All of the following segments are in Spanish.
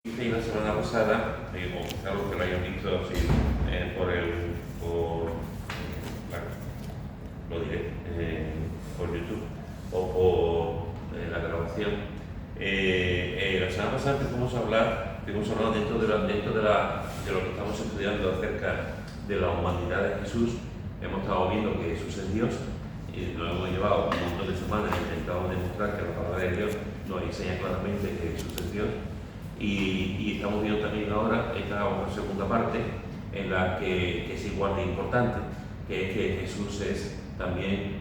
Hice la semana pasada, o quizá los que lo hayan visto así, lo diré, por YouTube o por la grabación. La semana pasada empezamos a hablar dentro de lo que estamos estudiando acerca de la humanidad de Jesús. Hemos estado viendo que Jesús es Dios y lo hemos llevado un montón de semanas intentando demostrar que la palabra de Dios nos enseña claramente que Jesús es Dios. Y estamos viendo también ahora esta segunda parte en la que es igual de importante, que es que Jesús es también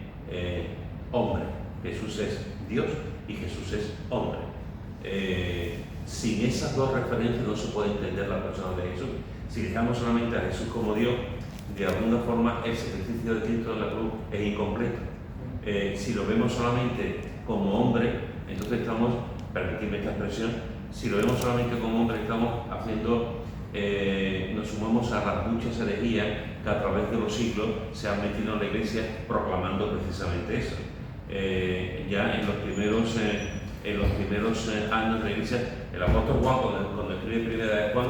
hombre. Jesús es Dios y Jesús es hombre. Sin esas dos referencias no se puede entender la persona de Jesús. Si dejamos solamente a Jesús como Dios, de alguna forma el sacrificio de Cristo en la cruz es incompleto. Si lo vemos solamente como hombre, entonces estamos, permitidme esta expresión, si lo vemos solamente como hombre, estamos haciendo, nos sumamos a las muchas herejías que a través de los siglos se han metido en la Iglesia proclamando precisamente eso. Ya en los primeros años de la Iglesia, el apóstol Juan, cuando escribe Primera de Juan,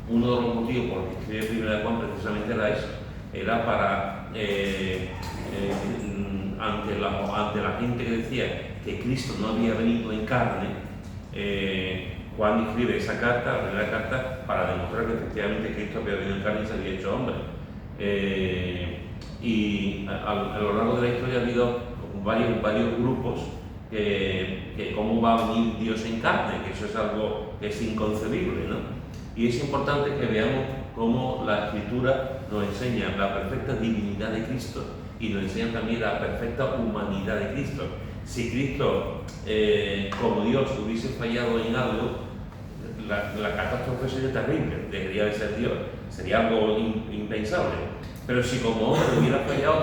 uno de los motivos por los que escribe Primera de Juan precisamente era eso, era para, ante la gente que decía que Cristo no había venido en carne, Juan escribe esa carta, la primera carta, para demostrar que efectivamente Cristo había venido en carne y se había hecho hombre. Y a lo largo de la historia ha habido varios grupos que cómo va a venir Dios en carne, que eso es algo que es inconcebible, ¿no? Y es importante que veamos cómo la Escritura nos enseña la perfecta divinidad de Cristo y nos enseña también la perfecta humanidad de Cristo. Si Cristo, como Dios, hubiese fallado en algo, la catástrofe sería terrible, debería de ser Dios, sería algo impensable. Pero si como hombre hubiera fallado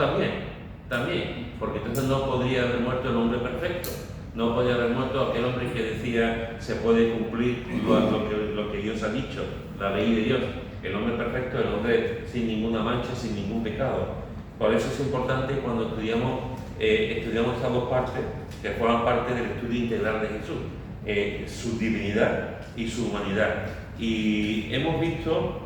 también, porque entonces no podría haber muerto el hombre perfecto, no podría haber muerto aquel hombre que decía se puede cumplir lo que Dios ha dicho, la ley de Dios. El hombre perfecto, el hombre sin ninguna mancha, sin ningún pecado. Por eso es importante cuando estudiamos estas dos partes, que forman parte del estudio integral de Jesús, su divinidad y su humanidad. Y hemos visto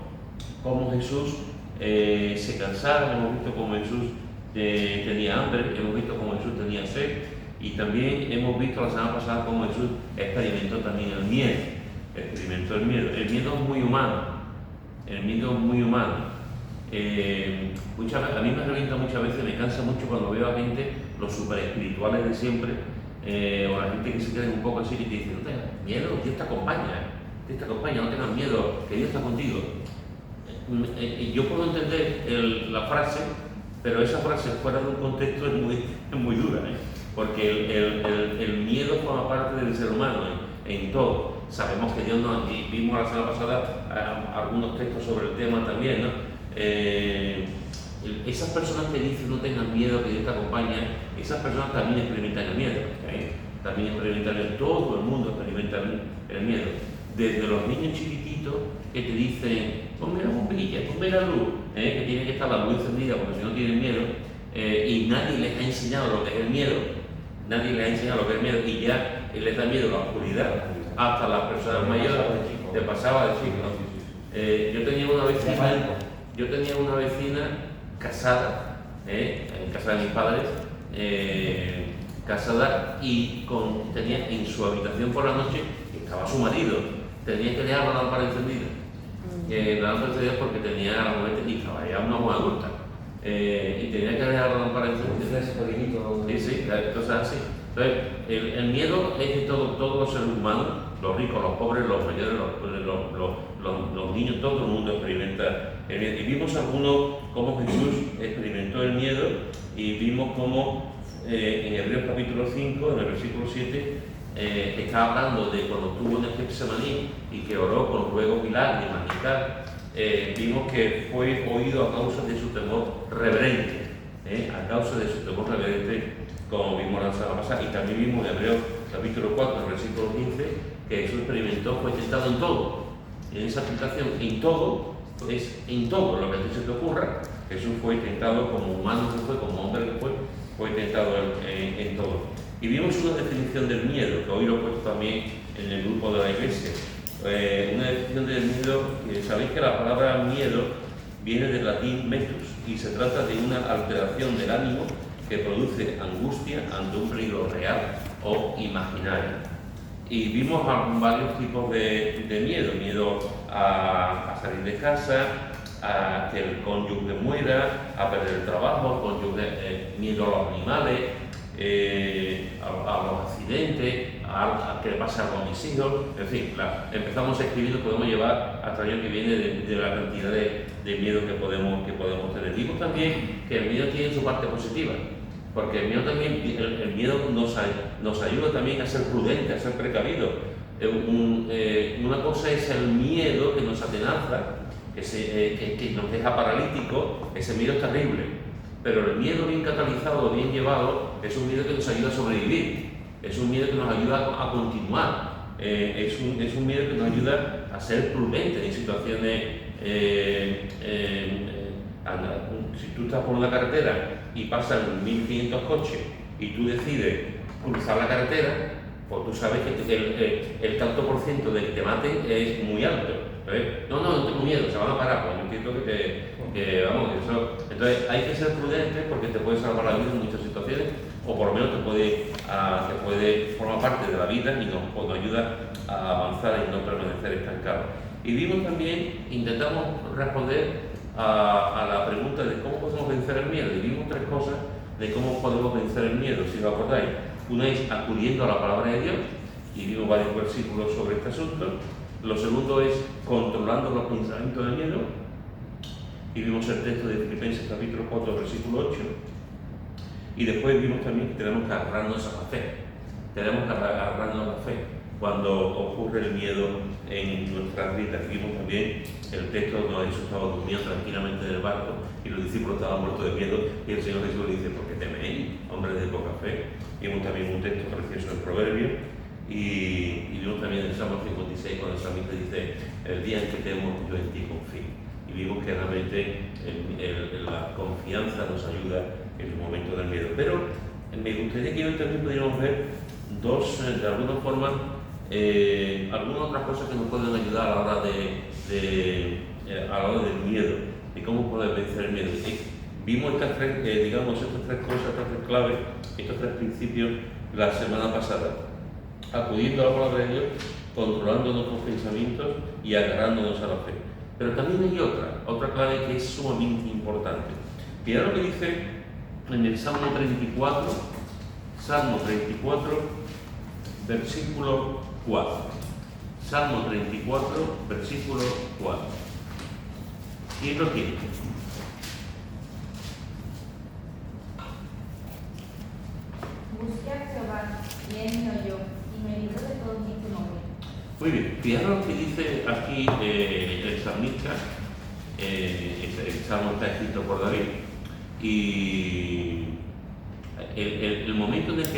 cómo Jesús se cansaba, hemos visto cómo Jesús tenía hambre, hemos visto cómo Jesús tenía sed, y también hemos visto la semana pasada cómo Jesús experimentó también el miedo. El miedo es muy humano. El miedo es muy humano. A mí me revienta muchas veces, me cansa mucho cuando veo a gente, los super espirituales de siempre, o la gente que se queda un poco así y te dice, no tengas miedo, Dios te acompaña, no tengas miedo, que Dios está contigo. Yo puedo entender la frase, pero esa frase fuera de un contexto es muy dura, porque el miedo forma parte del ser humano en todo. Sabemos que Dios nos, y vimos la semana pasada algunos textos sobre el tema también, ¿no? Esas personas que dicen no tengan miedo, que Dios te acompaña, esas personas también experimentan el miedo, también experimentan el miedo, todo el mundo experimenta el miedo. Desde los niños chiquititos que te dicen, ponme la bombilla, ponme la luz, que tiene que estar la luz encendida porque si no tienen miedo, y nadie les ha enseñado lo que es el miedo, y ya les da miedo la oscuridad, hasta las personas mayores, te pasaba de chico. Yo tenía una vecina casada, en casa de mis padres, casada, y tenía en su habitación por la noche, estaba su marido, tenía que dejar la lámpara encendida. La lámpara encendida porque tenía la mujer y estaba ya una mujer adulta, y tenía que dejar la lámpara encendida. Sí, cosas así. Entonces, el miedo es de todos los seres humanos, los ricos, los pobres, los mayores, los niños, todo el mundo experimenta el miedo. Y vimos cómo Jesús experimentó el miedo, y vimos cómo en Hebreos capítulo 5, en el versículo 7, está hablando de cuando estuvo en el Getsemaní y que oró con ruegos y lágrimas y tal. Vimos que fue oído a causa de su temor reverente, como vimos la semana pasada, y también vimos en Hebreos capítulo 4, versículo 15, que Jesús fue tentado en todo. En esa aplicación, en todo lo que a ti se te ocurra, Jesús fue tentado como humano que fue, como hombre que fue tentado en todo. Y vimos una definición del miedo, que hoy lo he puesto también en el grupo de la Iglesia. Una definición del miedo, sabéis que la palabra miedo viene del latín metus y se trata de una alteración del ánimo que produce angustia ante un peligro real o imaginario. Y vimos varios tipos de miedo: miedo a salir de casa, a que el cónyuge muera, a perder el trabajo, miedo a los animales, a los accidentes, a que le pase algo a mis hijos. En fin, empezamos a escribir, lo podemos llevar hasta el año que viene de la cantidad de miedo que podemos tener. Vimos también que el miedo tiene su parte positiva, porque el miedo también, el miedo nos ayuda también a ser prudentes, a ser precavidos. Una cosa es el miedo que nos atenaza, que nos deja paralíticos. Ese miedo es terrible, pero el miedo bien catalizado, bien llevado, es un miedo que nos ayuda a sobrevivir, es un miedo que nos ayuda a continuar, es un miedo que nos ayuda a ser prudentes en situaciones. Si tú estás por una carretera y pasan 1500 coches y tú decides cruzar la carretera, pues tú sabes que el tanto por ciento de que te maten es muy alto. No tengo miedo, se van a parar, pues yo entiendo que vamos, eso. Entonces hay que ser prudente porque te puede salvar la vida en muchas situaciones, o por lo menos te puede formar parte de la vida y nos ayuda a avanzar y no permanecer estancados. Y vimos también, intentamos responder a la pregunta de cómo podemos vencer el miedo, y vimos tres cosas de cómo podemos vencer el miedo, si os acordáis. Una es acudiendo a la palabra de Dios, y vimos varios versículos sobre este asunto. Lo segundo es controlando los pensamientos del miedo, y vimos el texto de Filipenses capítulo 4, versículo 8. Y después vimos también que tenemos que agarrarnos a la fe. Tenemos que agarrarnos a la fe cuando ocurre el miedo en nuestras vidas. Vimos también el texto donde Jesús estaba durmiendo tranquilamente en el barco y los discípulos estaban muertos de miedo, y el Señor Jesús le dice: ¿por qué teméis, hombres de poca fe? Vimos también un texto precioso en Proverbios, y vimos también en el Salmo 56 cuando el salmista dice: el día en que temo, yo en ti confío. Y vimos que realmente la confianza nos ayuda en el momento del miedo. Pero me gustaría que hoy también pudiéramos ver de alguna forma, algunas otras cosas que nos pueden ayudar a la hora del miedo, de cómo poder vencer el miedo. Vimos estas tres cosas, estas tres claves, estos tres principios la semana pasada: acudiendo a la palabra de Dios, controlando nuestros pensamientos y agarrándonos a la fe. Pero también hay otra clave que es sumamente importante. Mirad lo que dice en el Salmo 34, versículo 4. Salmo 34, versículo 4. ¿Quién lo tiene? Busqué a Jehová y él me oyó y me libró de todos mis temores. Muy bien, fijaros lo que dice aquí el salmista. El salmo está escrito por David, y el momento en el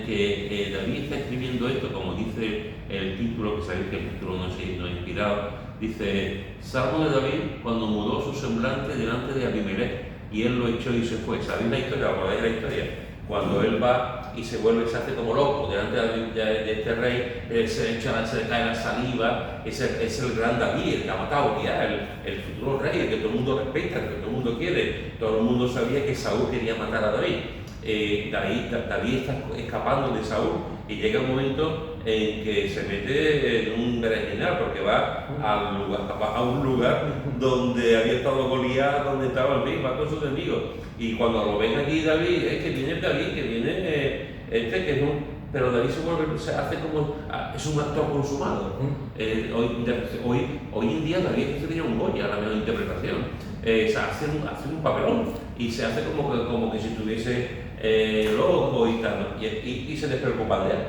que David está escribiendo esto, como dice el título, que sabéis que el título no es inspirado, dice: Salmo de David cuando mudó su semblante delante de Abimelech y él lo echó y se fue. ¿Sabéis la historia? ¿Acordáis la historia? Cuando él va y se hace como loco delante de este rey, se le cae la saliva. Es el gran David, el que ha matado ya, el futuro rey, el que todo el mundo respeta, el que todo el mundo quiere. Todo el mundo sabía que Saúl quería matar a David. David está escapando de Saúl y llega un momento en que se mete en un berenjenal, porque va a un lugar donde había estado Goliat, donde estaba el rey, va con sus enemigos. Y cuando lo ven aquí David, es que viene David, que viene que es un... Pero David se hace como... es un actor consumado. Hoy en día David sería un Goya, la mejor interpretación. Hace un papelón y se hace como que si estuviese loco y tal, y se despreocupa de él.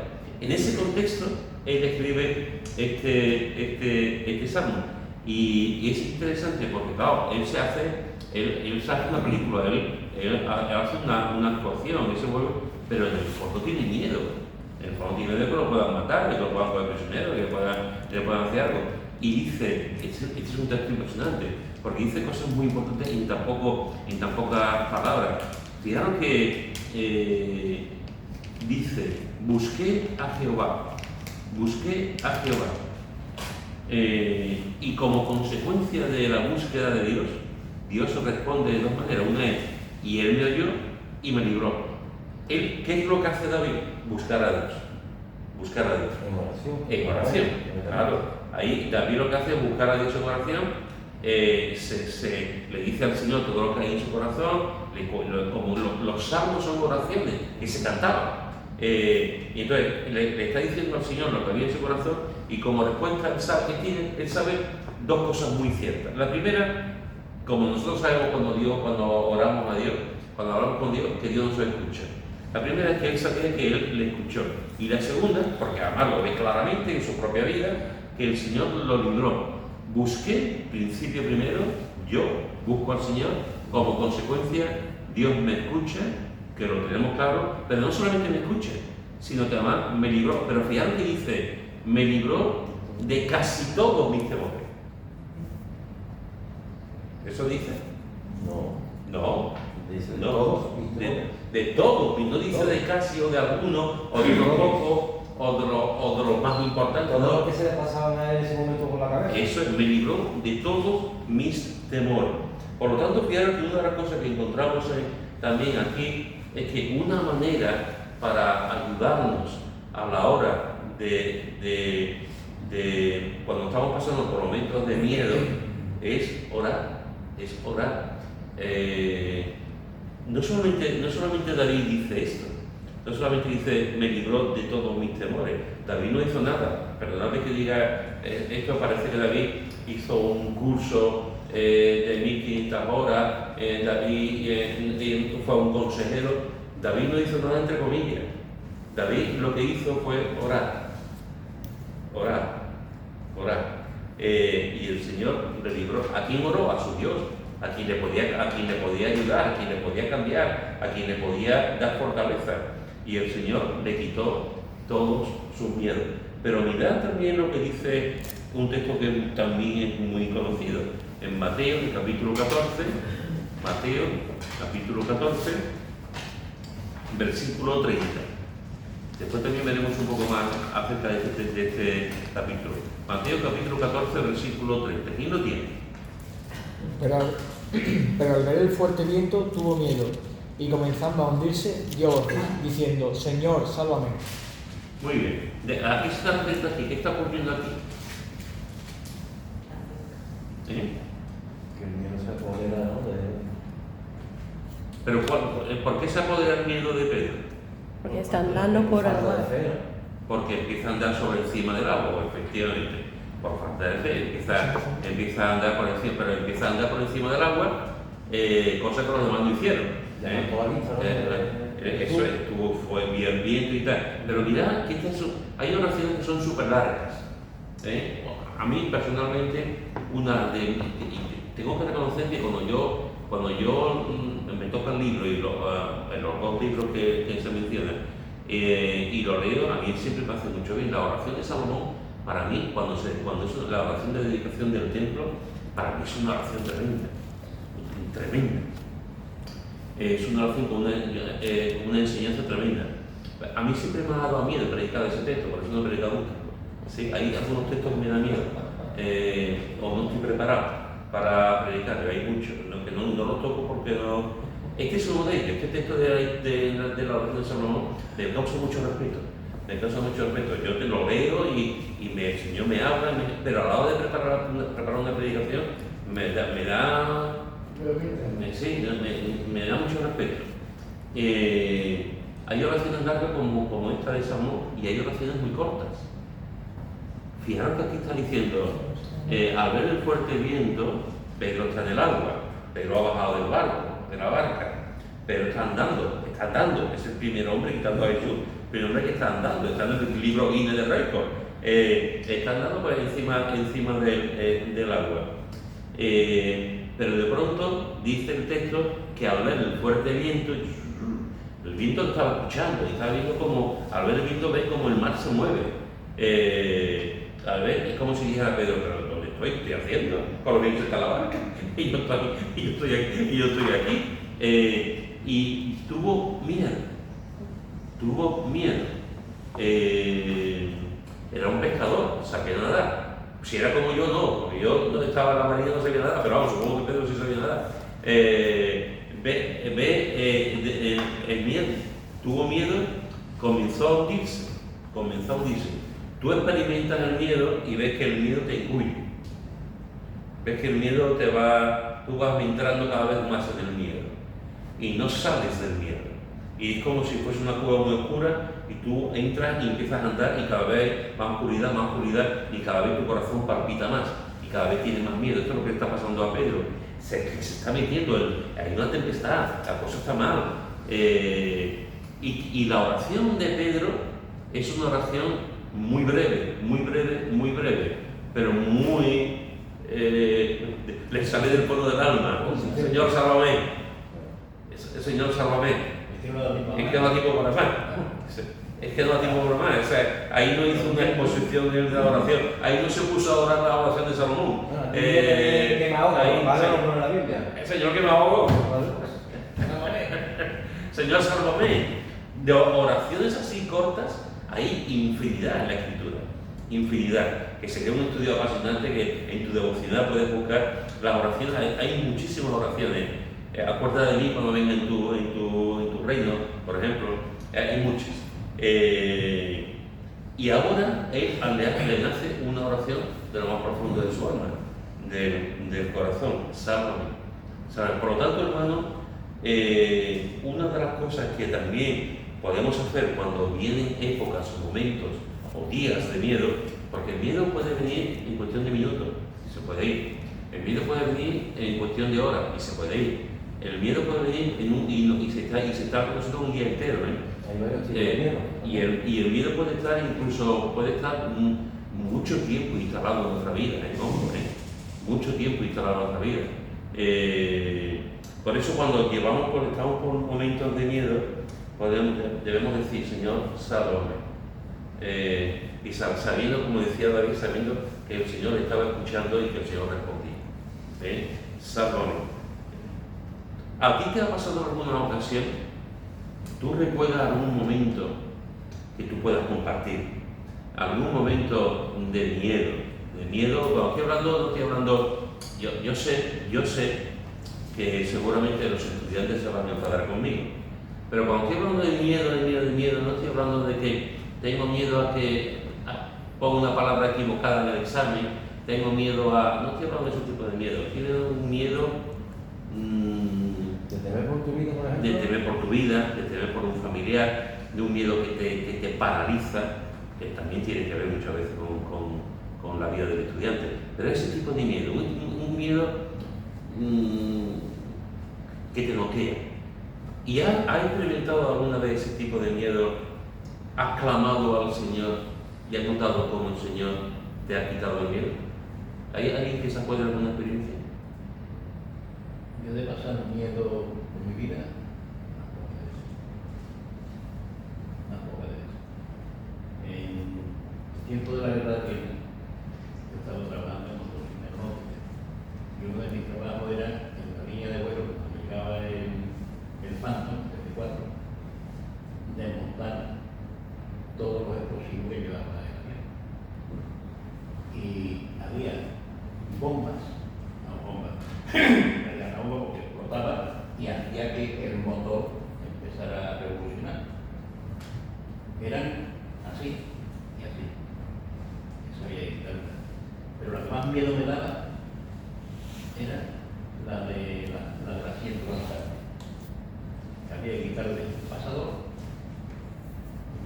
En ese contexto él escribe este salmo, y es interesante porque, claro, él se hace una película, él hace una actuación, pero en el fondo tiene miedo. En el fondo tiene miedo de que lo puedan matar, de que lo puedan poner prisionero, de que le puedan hacer algo. Y dice, este es un texto impresionante, porque dice cosas muy importantes en tan pocas palabras. Fijaros que dice: busqué a Jehová. Y como consecuencia de la búsqueda de Dios, Dios responde de dos maneras. Una es, y Él me oyó y me libró. ¿Qué es lo que hace David? Buscar a Dios. Buscar a Dios. En oración. Claro. Ahí David lo que hace es buscar a Dios en oración. Le dice al Señor todo lo que hay en su corazón. Como los salmos son oraciones que se cantaban. Y entonces le está diciendo al Señor lo que había en su corazón, y como respuesta él sabe dos cosas muy ciertas. La primera, como nosotros sabemos cuando oramos a Dios, cuando hablamos con Dios, que Dios nos escucha. La primera es que él sabía que Él le escuchó. Y la segunda, porque además lo ve claramente en su propia vida, que el Señor lo libró. Busqué, principio primero, yo busco al Señor, como consecuencia Dios me escucha, que lo tenemos claro, pero no solamente me escucha, sino que además me libró. Pero fijaros que dice, me libró de casi todos mis temores. ¿Eso dice? No. Dice No, todos. de todos, y no dice de casi o de algunos, o de los pocos, o de los más importantes. Todo No. lo que se le pasaba a él en ese momento por la cabeza. Eso es, me libró de todos mis temores. Por lo tanto, fijaros que una de las cosas que encontramos también aquí es que una manera para ayudarnos a la hora de cuando estamos pasando por momentos de miedo es orar. No solamente David dice esto, no solamente dice me libró de todos mis temores. David no hizo nada. Perdonadme que diga esto, parece que David hizo un curso de 1500 horas, David fue un consejero. David no hizo nada entre comillas. David lo que hizo fue orar. Y el Señor le libró. ¿A quién oró? A su Dios. A quien le podía ayudar, a quien le podía cambiar, a quien le podía dar fortaleza. Y el Señor le quitó todos sus miedos. Pero mirad también lo que dice un texto que también es muy conocido. En Mateo, en el capítulo 14, versículo 30. Después también veremos un poco más acerca de este capítulo. Mateo capítulo 14, versículo 30. ¿Quién lo tiene? Pero al ver el fuerte viento tuvo miedo, y comenzando a hundirse, dio voces, diciendo, Señor, sálvame. Muy bien. ¿A qué se está refiriendo aquí? ¿Qué está ocurriendo aquí? Que el miedo se apodera, ¿no? Pero ¿por qué se apodera el miedo de Pedro? Porque está andando por el mar. Porque empieza a andar sobre encima del agua, efectivamente. Por falta de fe, empieza a andar por encima, pero empieza a andar por encima del agua, cosa que los demás no hicieron. Eso es, fue bien viento y tal. Pero mirad que hay oraciones que son súper largas. A mí personalmente, tengo que reconocer que cuando yo me toca el libro y los dos libros que se mencionan y lo leo, a mí siempre me hace mucho bien. La oración de Salomón, para mí, cuando es la oración de dedicación del templo, para mí es una oración tremenda. Es una oración con una enseñanza tremenda. A mí siempre me ha dado miedo predicar ese texto, por eso no he predicado nunca. Sí, hay algunos textos que me dan miedo, o no estoy preparado para predicar, hay muchos, que no los toco porque no. Este es uno de ellos. Este texto de la oración de Salomón me causa mucho respeto. Yo te lo leo y el Señor me habla, pero a la hora de preparar una predicación me da mucho respeto. Hay oraciones largas como esta de Salomón y hay oraciones muy cortas. Fijaros que aquí está diciendo, al ver el fuerte viento, Pedro está en el agua, Pedro ha bajado del barco, de la barca, pero está andando, es el primer hombre quitando a Jesús. Pero el hombre que está andando, está en el libro Guinness de Récord, está andando por encima del agua. Pero de pronto dice el texto que al ver el fuerte viento, el viento lo estaba escuchando y estaba viendo como, al ver el viento ves como el mar se mueve. Al ver, es como si dijera Pedro, pero ¿dónde estoy? ¿Qué estoy haciendo? Con los vientos está la barca y yo estoy aquí. Y tuvo miedo. Era un pescador, saqué a nadar. Si era como yo, no, porque yo no estaba en la marina, no sabía nada, pero vamos, supongo que Pedro sí sabía nada. El miedo, tuvo miedo, comenzó a hundirse. Tú experimentas el miedo y ves que el miedo te engulle. Ves que el miedo tú vas entrando cada vez más en el miedo y no sales del miedo. Y es como si fuese una cueva muy oscura y tú entras y empiezas a andar y cada vez más oscuridad y cada vez tu corazón palpita más y cada vez tienes más miedo. Esto es lo que está pasando a Pedro. Se está metiendo, hay una tempestad, la cosa está mal. Y la oración de Pedro es una oración muy breve, pero muy... le sale del fondo del alma. Señor, sálvame. Señor, sálvame. Es que no da tiempo para más. Es que no da tiempo para más. O sea, ahí no hizo una exposición de la oración. Ahí no se puso a orar la oración de Salomón. Que me ahogo, con la Biblia. Señor, que me ahogo. Señor, sálvame. De oraciones así cortas hay infinidad en la Escritura. Infinidad. Que sería un estudio apasionante que en tu devocional puedes buscar las oraciones. Hay muchísimas oraciones. Acuérdate de mí cuando venga en tu reino, por ejemplo. Hay muchas. Y ahora él le nace una oración de lo más profundo de su alma, del corazón. Sálvame. Por lo tanto, hermano, una de las cosas que también podemos hacer cuando vienen épocas o momentos o días de miedo, porque el miedo puede venir en cuestión de minutos y se puede ir. El miedo puede venir en cuestión de horas y se puede ir. El miedo puede venir y se está con nosotros un día entero. Hay varios tipos de miedo. Y el miedo puede estar mucho tiempo instalado en nuestra vida, mucho tiempo instalado en nuestra vida. Por eso cuando estamos por momentos de miedo, debemos decir, Señor, sálvame. Y sabiendo, como decía David, sabiendo que el Señor estaba escuchando y que el Señor respondía. Sálvame. ¿A ti te ha pasado en alguna ocasión? ¿Tú recuerdas algún momento que tú puedas compartir? ¿Algún momento de miedo? Cuando no estoy hablando, yo sé que seguramente los estudiantes se van a enfadar conmigo, pero cuando estoy hablando de miedo, no estoy hablando de que tengo miedo a que ponga una palabra equivocada en el examen, no estoy hablando de ese tipo de miedo, quiero un miedo ¿De temer por tu vida, por ejemplo? de temer por tu vida, de temer por un familiar, de un miedo que te paraliza, que también tiene que ver muchas veces con la vida del estudiante, pero ese tipo de miedo, un miedo que te noquea. ¿Y has experimentado alguna vez ese tipo de miedo? ¿Has clamado al Señor y has notado cómo el Señor te ha quitado el miedo? ¿Hay alguien que se acuerde de alguna experiencia? Yo he pasado miedo en mi vida, unas pocas veces. En el tiempo de la guerra de Vietnam, yo estaba trabajando en construcción aeronáutica y uno de mis trabajos era en la línea de vuelo, cuando llegaba el Phantom, el F-4, desmontar todos los explosivos que llevaba el avión. Y había bombas, porque explotaba y hacía que el motor empezara a revolucionar. Eran así y así. Eso había que quitarla. Pero la que más miedo me daba era la del asiento lanzado. Había que quitarle el pasador,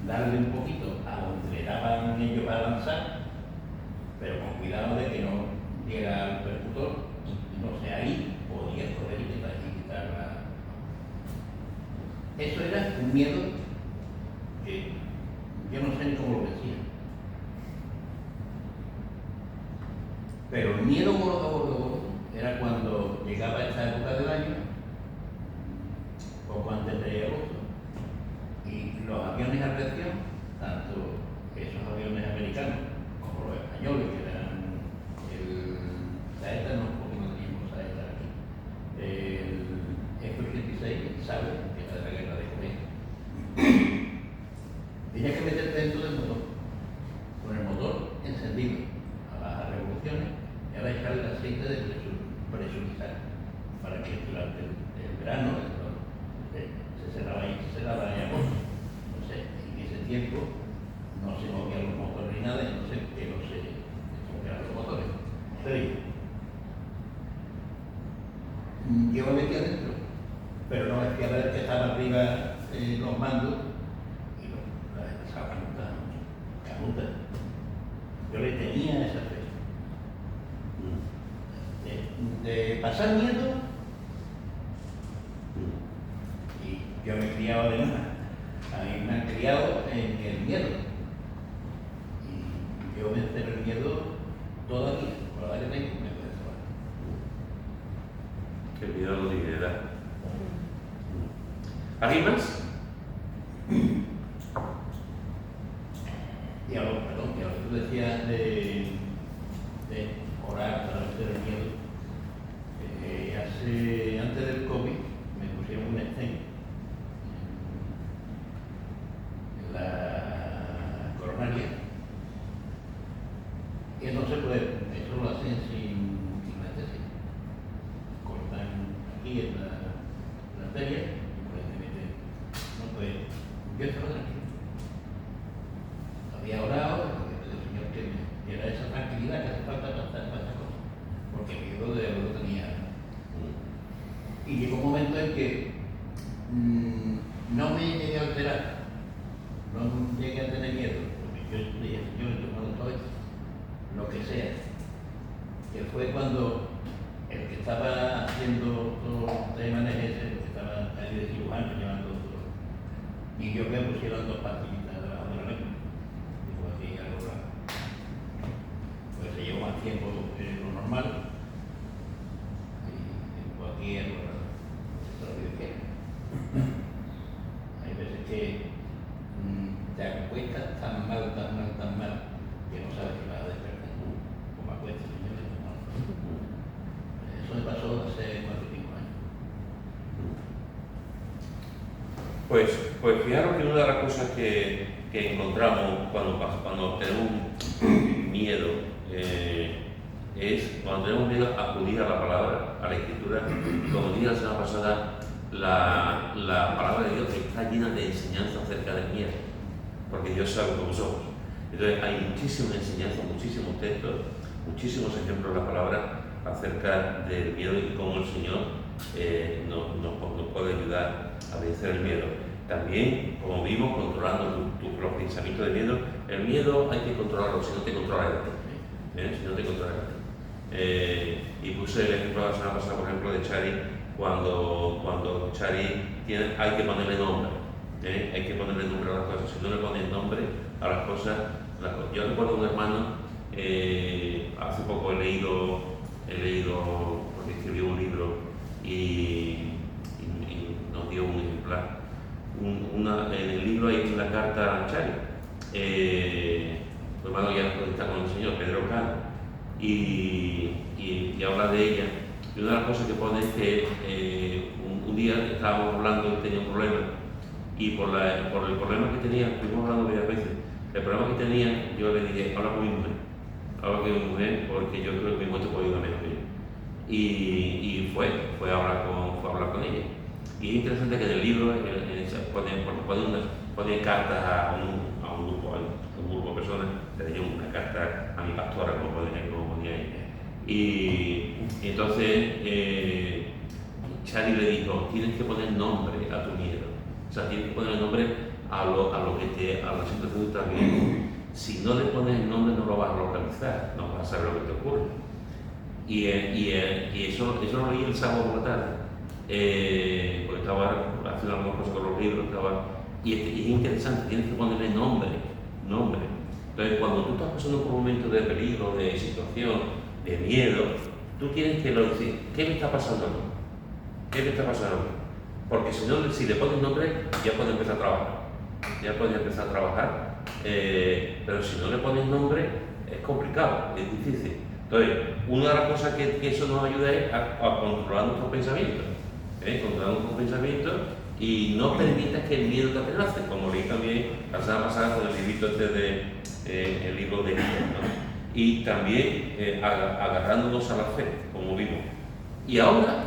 darle un poquito a donde le daban ellos a lanzar, pero con cuidado de que no diera al percutor. Entonces ahí podía coger y quitarla. Eso era un miedo que yo no sé ni cómo lo decía. Pero el miedo gordo era cuando llegaba esta época del año, poco antes de agosto, y los aviones a reacción, tanto esos aviones americanos como los españoles, que eran Saeta, el F-86, ¿sabe? Que era de la guerra de Corea. Tenía que meterte dentro del motor, con el motor encendido, a baja revolución. aceite de presurizar, para que durante el verano se cerraba y se cerraba en agosto. Entonces, en ese tiempo no se movían los motores ni nada, entonces que no se movían los motores. Entonces, yo me metí adentro, pero no es que a ver que estaba arriba los mandos y las canutas. Yo le tenía esa fe. De pasar miedo, y yo me he criado además, a mí me han criado en el miedo. Y yo vencer el miedo todavía, por la edad que tengo, me puede salvar. Que el miedo lo libera. ¿Alguien más? Y a lo que tú decías de orar para vencer el miedo, antes del COVID me pusieron un stent en la coronaria, y entonces pues eso lo hacen sin anestesia. Cortan aquí en la arteria y pues te meten, no pues yo estaba tranquilo. Había orado, el Señor que me diera esa tranquilidad que hace falta para estas cosas, porque el miedo de verdad lo tenía. Y llegó un momento en que no me llegué a alterar, no llegué a tener miedo, porque yo dije, Señor, he tomado todo esto, lo que sea. Que fue cuando el que estaba haciendo todo el tema de ese, que estaba ahí de cirujano llevando todo, y yo me pusieron 2 pastillitas debajo de la lengua. Digo, así algo raro. Pues se llevó más tiempo que lo normal. Y aquí algo raro. Esto es lo que quiero. Hay veces que te acuestas tan mal, que no sabes que vas a despertar. Como acuestas, señores, no. Eso me pasó hace 4 o 5 años. Pues fijaros que una de las cosas que encontramos cuando tenemos miedo es cuando tenemos miedo a acudir a la palabra, a la escritura. Como dije la semana pasada, la palabra de Dios está llena de enseñanza acerca del miedo, porque Dios sabe cómo somos. Entonces hay muchísimas enseñanzas, muchísimos textos, muchísimos ejemplos en la palabra acerca del miedo y cómo el Señor nos puede ayudar a vencer el miedo. También, como vimos, controlando los pensamientos de miedo. El miedo hay que controlarlo, si no te controla el si no te controla el y puse el ejemplo la semana pasada, por ejemplo, de Chari, cuando Chari hay que ponerle nombre. Hay que ponerle nombre a las cosas. Si no le pones nombre a las cosas, yo recuerdo un hermano, hace poco he leído, porque escribió un libro y nos dio un ejemplar. En el libro hay una carta a Chari, tu hermano ya está con el Señor, Pedro Cano, y habla de ella. Y una de las cosas que pone es que un día estábamos hablando y tenía un problema, y por el problema que tenía, estuvimos hablando varias veces, el problema que tenía, yo le dije, habla con mi mujer, porque yo creo que mi mujer te puede ayudar mejor que yo. Y fue a hablar con ella. Y es interesante que en el libro pone cartas a un grupo de personas, tenía una carta a mi pastora, como ponía ella. Y entonces Chari le dijo, tienes que poner nombre a tu miedo, o sea, tienes que poner nombre a la situación que estás viviendo. Si no le pones el nombre no lo vas a localizar, no vas a saber lo que te ocurre. Y eso lo leí el sábado por la tarde, porque estaba haciendo algunas cosas con los libros, y es interesante, tienes que ponerle nombre. Entonces, cuando tú estás pasando por un momento de peligro, de situación, de miedo, tú tienes que decir, ¿qué me está pasando a mí? ¿Qué me está pasando a mí? Porque si le pones nombre, ya puedes empezar a trabajar. Pero si no le pones nombre, es complicado, es difícil. Entonces, una de las cosas que eso nos ayuda es a controlar nuestros pensamientos. Controlar nuestros pensamientos y no permitas que el miedo te amenace, como leí también la semana pasada con el librito el libro de Elías, ¿no? y también agarrándonos a la fe, como vimos. Y ahora,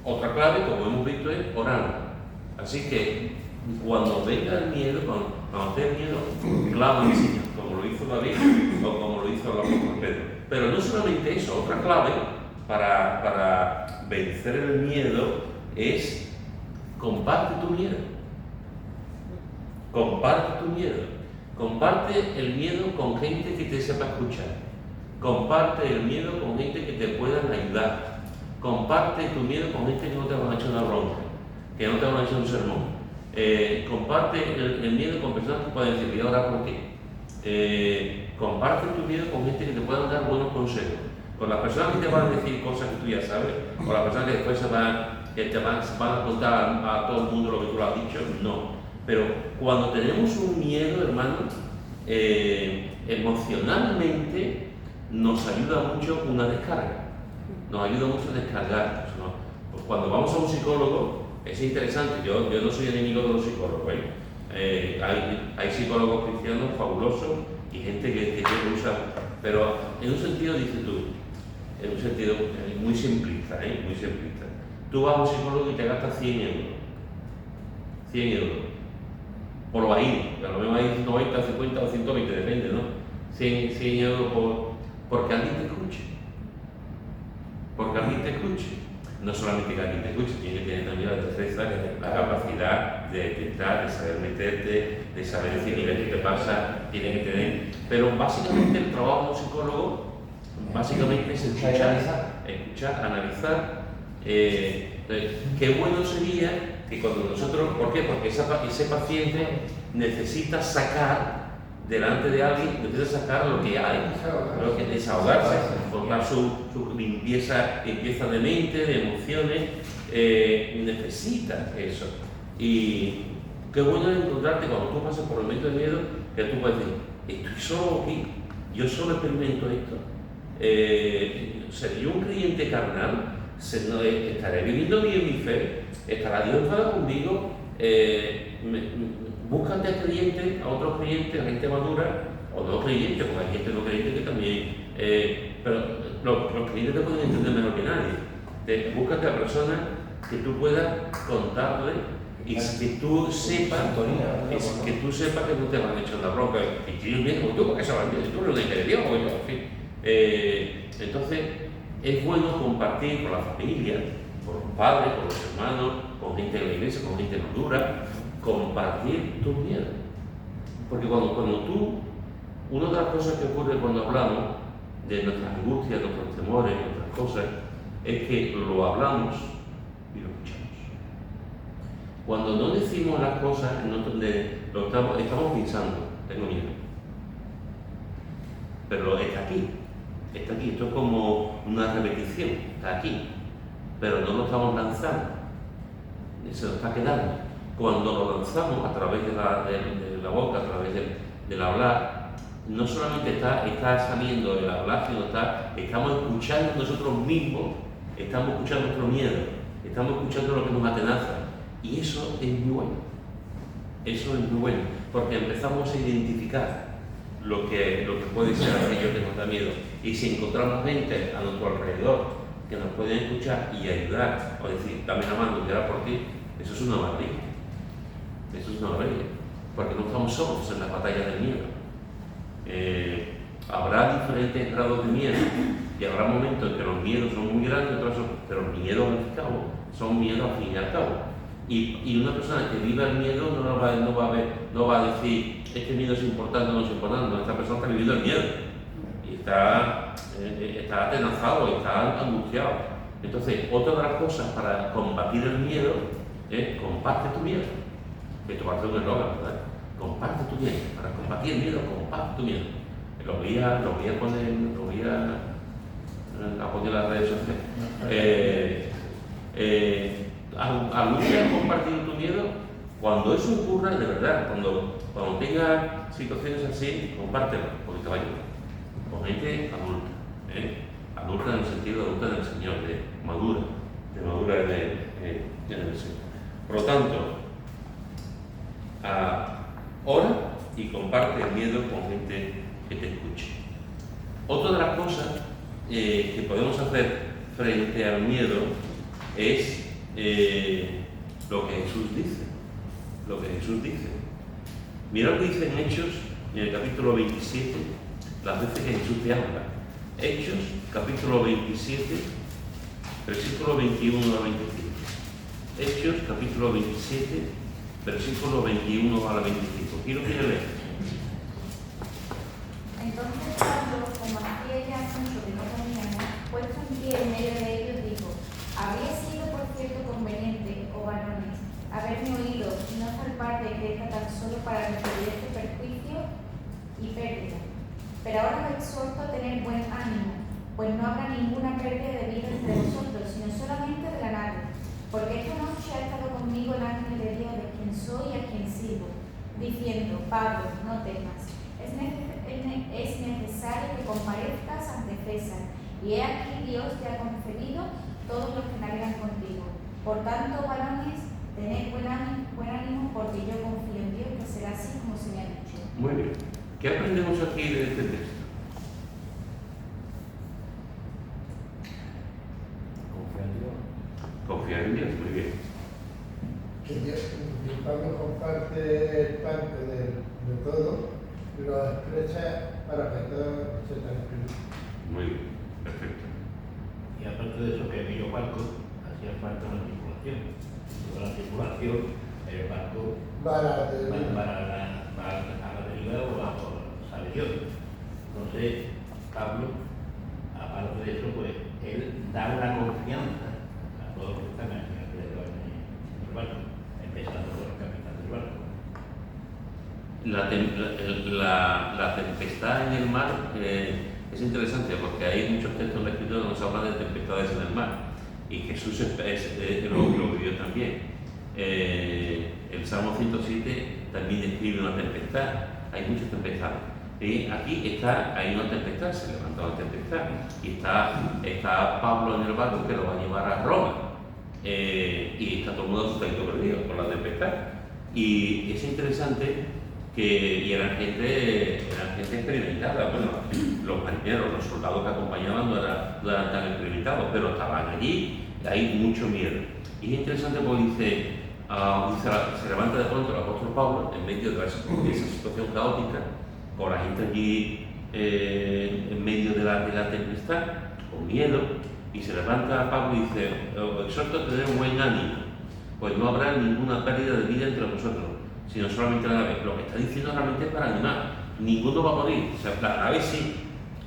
otra clave, como hemos visto, es orando. Así que cuando venga el miedo, cuando tenga miedo, clama al Señor, como lo hizo David o como lo hizo el apóstol Pedro. Pero no solamente eso, otra clave para vencer el miedo es comparte tu miedo. Comparte tu miedo. Comparte el miedo con gente que te sepa escuchar. Comparte el miedo con gente que te puedan ayudar. Comparte tu miedo con gente que no te van a echar una bronca, que no te van a echar un sermón. Comparte el miedo con personas que pueden decir, voy a orar por ti. Comparte tu miedo con gente que te puedan dar buenos consejos. Con las personas que te van a decir cosas que tú ya sabes, o las personas que después te van a contar a todo el mundo lo que tú le has dicho, no. Pero cuando tenemos un miedo, hermano, emocionalmente nos ayuda mucho una descarga. Nos ayuda mucho a descargarnos, ¿no? Pues cuando vamos a un psicólogo, es interesante, yo no soy enemigo de los psicólogos, ¿eh? Hay psicólogos cristianos fabulosos y gente que lo usa, pero en un sentido, dices tú, en un sentido muy simplista, muy simplista. Tú vas a un psicólogo y te gastas 100 euros. 100 euros. Por lo ahí, a lo mejor hay 90, 50 o 120, depende, ¿no? 100 euros porque alguien te escuche. Porque alguien te escuche. No solamente que alguien te escuche, tiene que tener también la destreza, la capacidad de detectar, de saber meterte, de saber decir, mira, ¿qué te pasa? Tiene que tener. Pero básicamente el trabajo de un psicólogo básicamente es escuchar, analizar. Qué bueno sería que cuando nosotros, ¿por qué? Porque ese paciente necesita sacar delante de alguien, necesita sacar lo que hay, lo que desahogarse, formar su limpieza de mente, de emociones, necesita eso. Y qué bueno es encontrarte cuando tú pasas por el momento de miedo, que tú puedes decir, estoy solo aquí, yo solo experimento esto. ¿Seré yo un creyente carnal? ¿Estaré viviendo bien mi fe? ¿Estará Dios enfadado conmigo? Búscate a creyentes, a otros creyentes, a gente madura, o no creyentes, porque hay gente no creyente que también. Pero los creyentes te pueden entender mejor que nadie. Búscate a personas que tú puedas contarle y que tú sepas que no te van a echar la bronca. Y Dios mismo, tú, porque sabes, tú eres una hija de Dios, o yo, en fin. Entonces, es bueno compartir con la familia, con los padres, con los hermanos, con gente de la iglesia, con gente madura, compartir tus miedos. Porque cuando tú, una de las cosas que ocurre cuando hablamos de nuestras angustias, nuestros temores, nuestras cosas, es que lo hablamos y lo escuchamos. Cuando no decimos las cosas, estamos pensando, tengo miedo. Pero está aquí, esto es como una repetición, está aquí, pero no lo estamos lanzando, se nos está quedando. Cuando lo lanzamos a través de la boca, a través del hablar, no solamente está saliendo el hablar, sino estamos escuchando nosotros mismos, estamos escuchando nuestro miedo, estamos escuchando lo que nos atenaza, y eso es muy bueno. Eso es muy bueno, porque empezamos a identificar lo que puede ser aquello que nos da miedo. Y si encontramos gente a nuestro alrededor que nos pueden escuchar y ayudar, o decir, dame la mano y orar por ti, eso es una maravilla. Eso es una maravilla, porque no estamos solos en las batallas del miedo. Habrá diferentes grados de miedo y habrá momentos en que los miedos son muy grandes, pero los miedos al cabo son miedos al fin y al cabo. Y una persona que viva el miedo no va a decir, este miedo es importante o no es importante. No, esta persona está viviendo el miedo y está atenazado, está angustiado. Entonces, otra de las cosas para combatir el miedo es comparte tu miedo. Esto va a ser un eslogan, ¿verdad? Comparte tu miedo. Para combatir el miedo, comparte tu miedo. Lo voy a poner en las redes sociales. Al luchar compartir tu miedo, cuando eso ocurra, de verdad, cuando tengas situaciones así, compártelo, porque te va a ayudar. Con gente adulta, adulta en el sentido de adulta del Señor, de madura en el Señor. Por lo tanto, ora y comparte el miedo con gente que te escuche. que podemos hacer frente al miedo es lo que Jesús dice. Lo que Jesús dice. Mira lo que dice en Hechos, en el capítulo 27, las veces que Jesús te habla. Hechos, capítulo 27, versículo 21 a 25. Hechos, capítulo 27, versículo 21 a 25. Quiero que leas. Entonces Pablo, como hacía ya mucho que no comíamos, puesto en pie en medio de ellos, dijo: habría sido por cierto conveniente, oh varones, haberme oído y no zarpar de Creta tan solo para recibir este perjuicio y pérdida. Pero ahora os exhorto a tener buen ánimo, pues no habrá ninguna pérdida de vida entre vosotros, sino solamente de la nave. Porque esta noche ha estado conmigo el ángel de Dios, de quien soy y a quien sirvo, diciendo: Pablo, no temas, es necesario que comparezcas ante César, y he aquí Dios te ha concedido todos los que navegan contigo. Por tanto, varones, tened buen ánimo, porque yo confío en Dios que será así como se me ha dicho. Muy bien. ¿Qué aprendemos aquí de este texto? Confiar Confiar en Dios. en Dios, muy bien. Que Pablo comparte parte de todo, lo expresa para que todo se tranquilice. Muy bien, perfecto. Y aparte de eso, que aquellos barcos hacía falta una tripulación. Toda la tripulación, el barco Va a la a la deriva o a sabe Dios. Entonces, Pablo, aparte de eso, pues él da una confianza a todos los que están aquí alrededor en el barco, empezando por el capitán del barco. La tempestad en el mar es interesante porque hay muchos textos en la Escritura que nos hablan de tempestades en el mar y Jesús lo vivió también. El Salmo 107 también describe una tempestad, hay muchas tempestades. Y aquí hay una tempestad, se levanta una tempestad y está Pablo en el barco que lo va a llevar a Roma y está todo el mundo asustado perdido por la tempestad. Y es interesante que eran gente experimentada. Bueno, los marineros, los soldados que acompañaban no eran tan experimentados, pero estaban allí y hay mucho miedo. Y es interesante porque dice, se levanta de pronto el apóstol Pablo en medio de esa situación caótica, con la gente allí en medio de la tempestad, con miedo, y se levanta Pablo y dice: os exhorto a tener buen ánimo, pues no habrá ninguna pérdida de vida entre vosotros, sino solamente la nave. Lo que está diciendo realmente es para animar. Ninguno va a morir. O sea, la nave sí,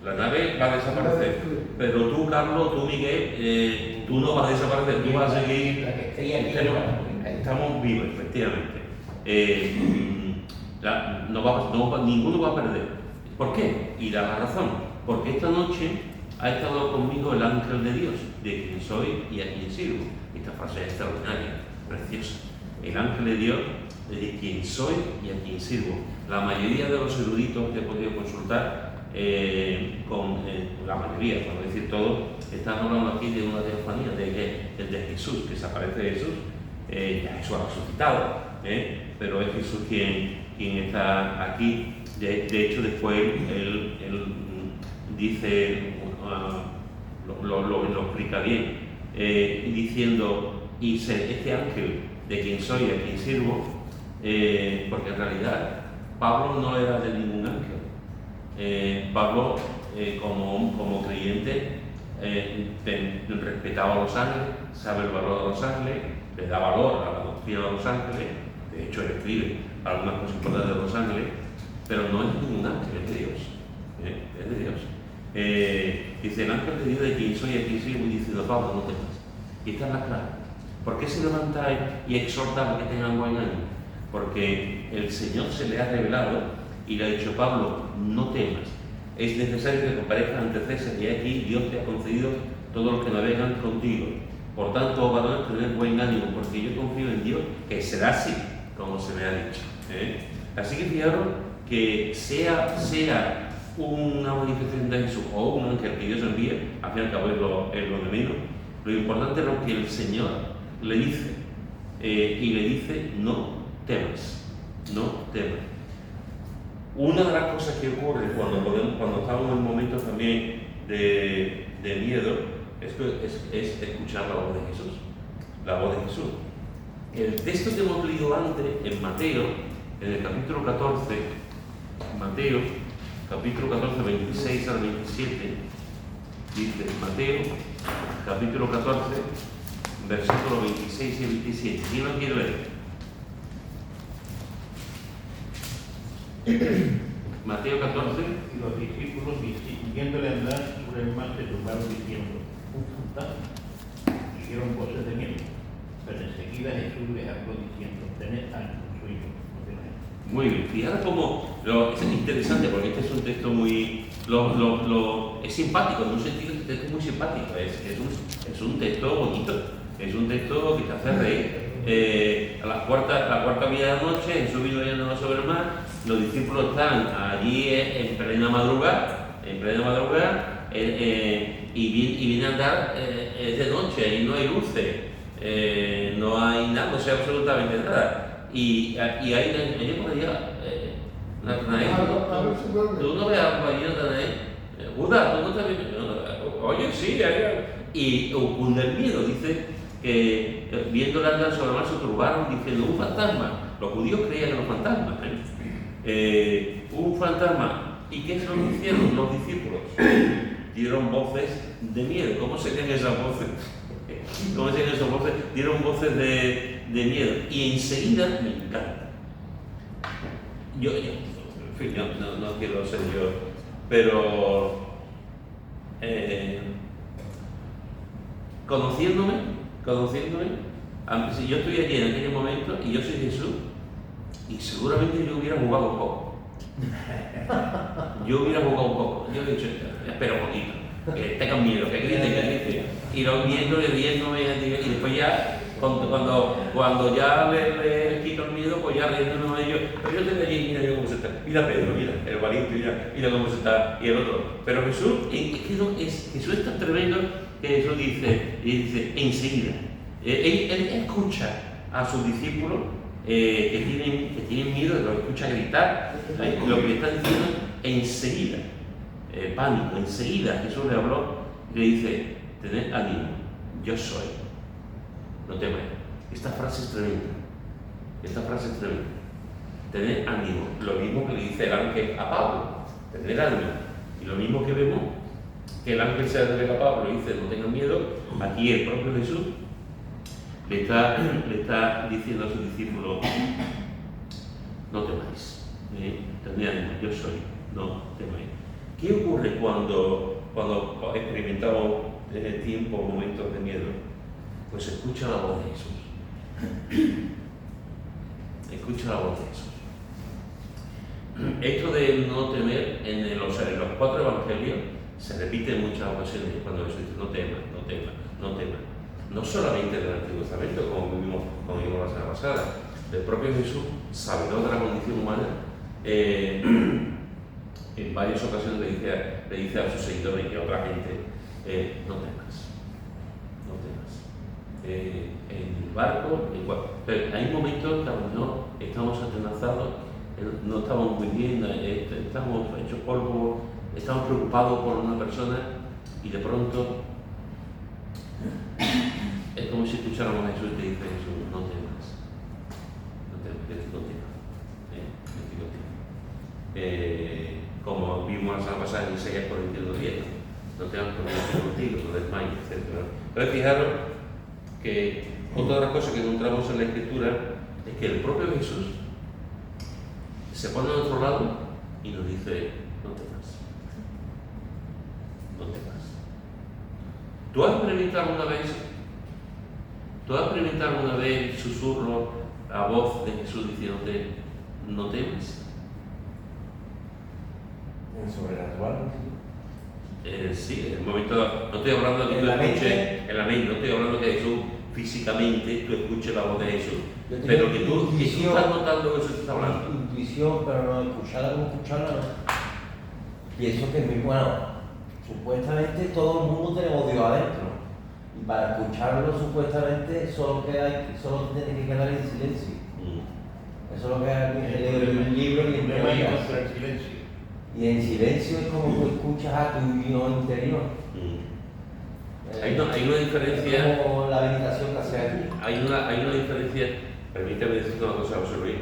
la nave va a desaparecer. Pero tú, Carlos, tú, Miguel, tú no vas a desaparecer, tú vas a seguir. Estamos vivos, efectivamente. Ninguno va a perder. ¿Por qué? Y da la razón. Porque esta noche ha estado conmigo el ángel de Dios, de quien soy y a quien sirvo. Esta frase es extraordinaria, preciosa. El ángel de Dios, de quien soy y a quien sirvo. La mayoría de los eruditos que he podido consultar, la mayoría, por no decir todo, están hablando aquí de una teofanía, de Jesús, que se aparece Jesús. Ya Jesús ha resucitado, pero es Jesús quien está aquí. De hecho, después él dice, lo explica bien, diciendo: y este ángel de quien soy y a quien sirvo, porque en realidad Pablo no era de ningún ángel. Pablo, como creyente, respetaba a los ángeles, sabe el valor de los ángeles, le da valor a la doctrina de los ángeles. De hecho, él escribe algunas cosas importantes de los ángeles, pero no es ningún ángel, es de Dios. Es de Dios. Dice: el ángel de Dios de quien soy y a quien sirvo, y dice: Pablo, no temas. Y esta es la clave. ¿Por qué se levanta y exhorta a que tengan buen ánimo? Porque el Señor se le ha revelado y le ha dicho: Pablo, no temas. Es necesario que comparezcas ante César, y aquí Dios te ha concedido todos los que navegan contigo. Por tanto, varones, tened buen ánimo, porque yo confío en Dios que será así, como se me ha dicho. Así que fijaros que sea una manifestación de Jesús o un ángel que Dios envíe, al fin y al cabo es lo de menos. Lo importante es lo que el Señor le dice, y le dice: no temas, no temas. Una de las cosas que ocurre cuando estamos en momentos también de de miedo es escuchar la voz de Jesús. La voz de Jesús. El texto que hemos leído antes, en Mateo, en el capítulo 14, Mateo, capítulo 14, 26 al 27, dice Mateo, capítulo 14, versículos 26 y 27. ¿Quién lo quiere leer? Mateo 14. Y los discípulos, viéndole andar sobre el mar, se turbaron diciendo: un fantasma. Hicieron voces de miedo. Pero enseguida Jesús les habló diciendo: tened ánimo, soy yo, no temáis. Muy bien, fijaros cómo es interesante, porque este es un texto muy es simpático, en un sentido este texto es muy simpático, es un texto bonito, es un texto que te hace reír. A la cuarta media de la noche, Jesús vino yendo sobre el mar, los discípulos están allí en plena madrugada, y viene a andar de noche y no hay luces, no hay nada, no sé absolutamente nada. Y ahí por allá, Natanael, tú no ves algo allí, Natanael. Buda, tú no estás viendo. Oye, sí, y cunde el miedo, dice que viéndole andar sobre el mar se turbaron diciendo: un fantasma. Los judíos creían en los fantasmas. Un fantasma. ¿Y qué es lo que hicieron los discípulos? Dieron voces de miedo. ¿Cómo serían esas voces? Dieron voces de miedo. Y enseguida me encanta. Yo en fin, no quiero ser yo, pero conociéndome, si yo estoy allí en aquel momento y yo soy Jesús, y seguramente yo hubiera jugado un poco. Yo hubiera dicho: espera un poquito, que tengan miedo, que griten. Y lo viéndome, y después ya, cuando ya le quito el miedo, pues ya riéndome de ellos. Pero yo estoy allí, mira yo cómo se está. Mira Pedro, mira, el valiente, mira cómo se está, y el otro. Pero Jesús, Jesús es tan tremendo que Jesús dice enseguida. Él escucha a sus discípulos que tienen miedo, los escucha gritar, lo que le están diciendo enseguida. Pánico, enseguida Jesús le habló y le dice: tened ánimo, yo soy, no temáis. Esta frase es tremenda. Tened ánimo, lo mismo que le dice el ángel a Pablo: tened ánimo. Y lo mismo que vemos que el ángel se revela a Pablo y dice: no tengan miedo. Aquí el propio Jesús le está diciendo a sus discípulos: no temáis, tened ánimo, yo soy, no temáis. ¿Qué ocurre cuando experimentamos tiempos, momentos de miedo? Pues escucha la voz de Jesús. Esto de no temer en los 4 evangelios se repite en muchas ocasiones cuando Jesús dice: no temas. No solamente del Antiguo Testamento, como vimos la semana pasada. El propio Jesús, sabedor de la condición humana, en varias ocasiones le dice a sus seguidores y a otra gente: no temas. En el barco, pero hay momentos que no estamos atenazados, no estamos muy bien, estamos hechos polvo, estamos preocupados por una persona, y de pronto es como si escucháramos a Jesús y te dice: Jesús, no temas, yo estoy contigo. Como vimos la semana pasada en Isaías 42:10, no temas porque yo estoy contigo, no desmayes, etc. Pero fijaros que otra de las cosas que encontramos en la Escritura es que el propio Jesús se pone a otro lado y nos dice: no temas. ¿Tú has experimentado alguna vez el susurro, la voz de Jesús diciéndote: no temas? ¿En sobrenatural? Sí, en el momento, no estoy hablando de que tú escuches en la mente, no estoy hablando de que Jesús físicamente tú escuches la voz de Jesús, pero que tú estás notando que Jesús te está hablando. Intuición, pero no escucharla como escucharla, no. Pienso que es muy bueno. Supuestamente todo el mundo tenemos Dios adentro, y para escucharlo supuestamente solo tiene que quedar en silencio. Eso es lo que hay en el libro y en el silencio. Y en silencio es como tú escuchas a tu Dios interior. Hay una diferencia. Como la meditación que hace aquí. Hay una diferencia, permítame decirte una cosa, José Luis,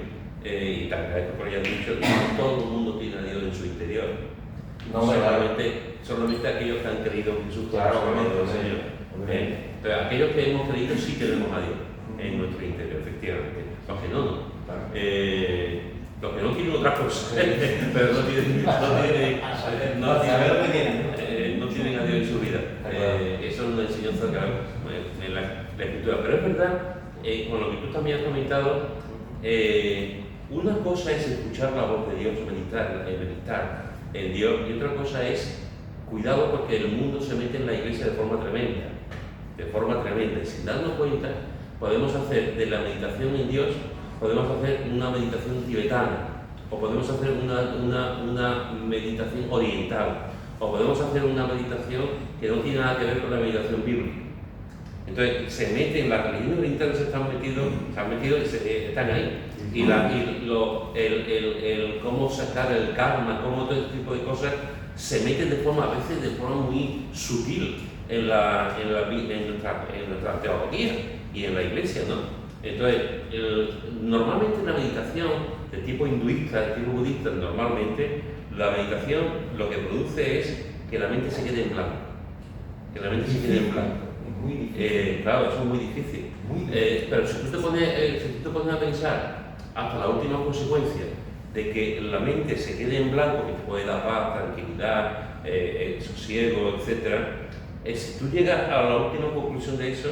y tal vez por ya he dicho, no todo el mundo tiene a Dios en su interior. No, solamente aquellos que han creído en Jesús como Claro, Salvador, obviamente, Señor. obviamente. Entonces, aquellos que hemos creído sí tenemos a Dios en nuestro interior, efectivamente. Los que no, no. Claro. Los que no quieren otra cosa, pero no tienen a Dios en su vida. Eso es una enseñanza que en la Escritura. Pero es verdad, con lo que tú también has comentado, una cosa es escuchar la voz de Dios, meditar en Dios, y otra cosa es cuidado porque el mundo se mete en la iglesia de forma tremenda. Y sin darnos cuenta, podemos hacer de la meditación en Dios, podemos hacer una meditación tibetana, o podemos hacer una meditación oriental, o podemos hacer una meditación que no tiene nada que ver con la meditación bíblica. Entonces, se meten, las religiones orientales se han metido y están ahí. Y cómo sacar el karma, cómo todo este tipo de cosas, se meten a veces de forma muy sutil en nuestra teología y en la iglesia, ¿no? Entonces, normalmente en la meditación de tipo hinduista, de tipo budista, normalmente la meditación lo que produce es que la mente se quede en blanco. Muy difícil. Claro, eso es muy difícil. Pero si tú te pones a pensar hasta la última consecuencia de que la mente se quede en blanco, que te puede dar paz, tranquilidad, sosiego, etc., si tú llegas a la última conclusión de eso,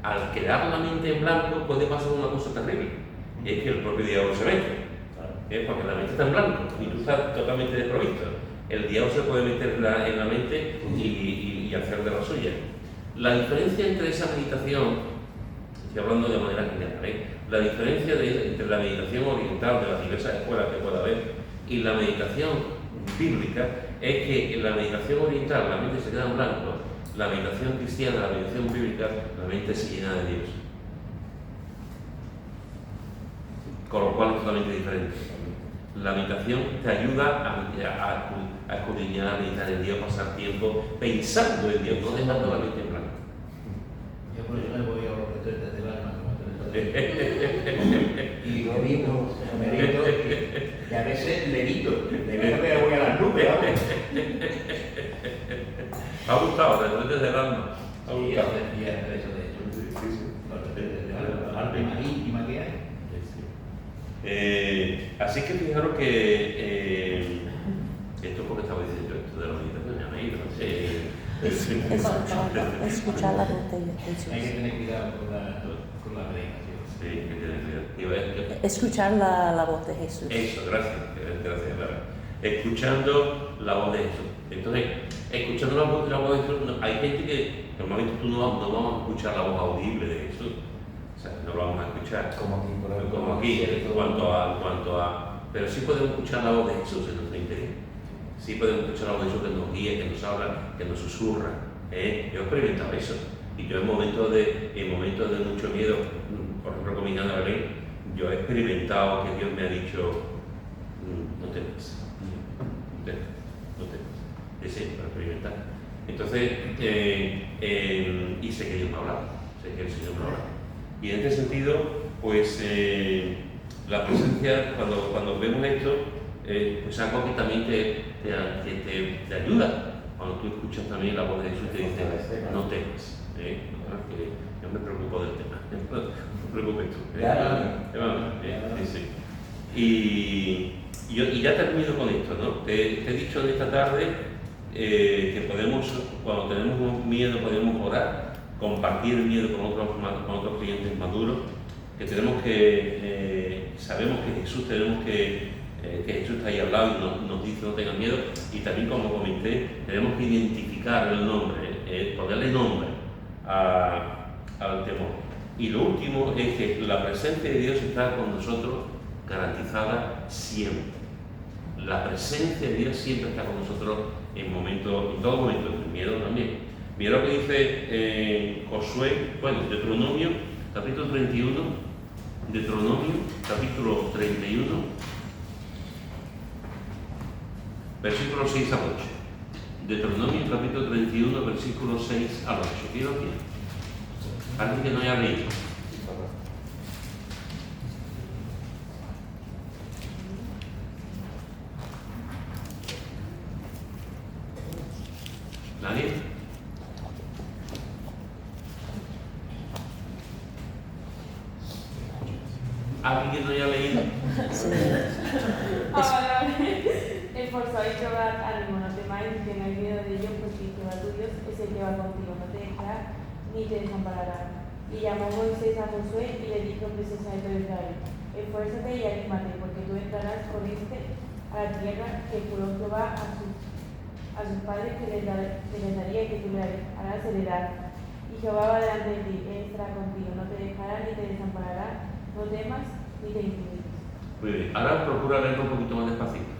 al quedar la mente en blanco puede pasar una cosa terrible, y es que el propio diablo se mete, porque la mente está en blanco y tú estás totalmente desprovisto. El diablo se puede meter en la mente y hacer de la suya. La diferencia entre esa meditación, estoy hablando de manera general, la diferencia entre la meditación oriental de las diversas escuelas que pueda haber y la meditación bíblica es que en la meditación oriental la mente se queda en blanco, la meditación cristiana, la meditación bíblica, la mente se llena de Dios. Con lo cual es totalmente diferente. La meditación te ayuda a escudriñar, a meditar en Dios, pasar tiempo pensando en Dios, no dejando la mente en blanco. Yo por eso me voy a los retretes del alma, y medito, y a veces levito que voy a las nubes, ¿vale? ¿Me ha gustado? Retretes del alma. ¿Me ha Sí, gustado? y eso de hecho. Los retretes del alma, la alma marítima que hay. Así que fijaros que esto es porque estaba diciendo esto de la meditación, ya me he ido. Escuchar la voz de Jesús. Hay que tener cuidado con la meditación. Sí, que tiene cuidado. Escuchar la voz de Jesús. Eso, gracias, Clara. Escuchando la voz de Jesús. Entonces, escuchando la voz de Jesús, hay gente que normalmente no vamos a escuchar la voz audible de Jesús. O sea, no lo vamos a escuchar Como aquí, por ejemplo. como aquí, en cuanto a. Pero sí podemos escuchar la voz de Jesús en nuestro interior. Sí podemos escuchar la voz de Jesús que nos guía, que nos habla, que nos susurra. Yo he experimentado eso. Y yo en momentos de mucho miedo, por ejemplo con mi nana Belén, yo he experimentado que Dios me ha dicho, no temas. Ese para experimentar. Entonces, y sé que Dios me ha hablado, sé que el Señor me ha hablado. Y en este sentido, pues la presencia, cuando vemos esto, pues algo que también te ayuda. Cuando tú escuchas también la voz de Jesús te dice, no temas, que yo me preocupo del tema, no te preocupes tú. Sí. Y ya termino con esto, ¿no? Te he dicho en esta tarde que podemos, cuando tenemos miedo, podemos orar, compartir el miedo con otros clientes maduros, que tenemos que, sabemos que Jesús Jesús está ahí al lado y nos dice no tengan miedo, y también como comenté, tenemos que identificar el nombre, ponerle nombre al temor. Y lo último es que la presencia de Dios está con nosotros garantizada siempre. La presencia de Dios siempre está con nosotros en todo momento, en miedo también. Mira lo que dice Deuteronomio, capítulo 31, Deuteronomio, capítulo 31, versículos 6 a 8. Deuteronomio capítulo 31, versículos 6 al 8. ¿Quién lo tiene? Alguien que no haya leído. ¿Nadie? ¿Alguien que no haya leído? Esforzaos Jehová, ánimo, no temáis ni tengáis miedo de ellos, porque Jehová tu Dios es el que va contigo, no te dejará ni te desamparará. Y llamó Moisés a Josué y le dijo en presencia de todo Israel: esfuérzate y anímate, porque tú entrarás con a la tierra que juró Jehová a sus padres que les daría y que tú le harás heredar. Y Jehová va delante de ti, él estará contigo, no te dejará ni te desamparará, no temas ni te intimides. Muy bien, ahora procura leerlo un poquito más despacito.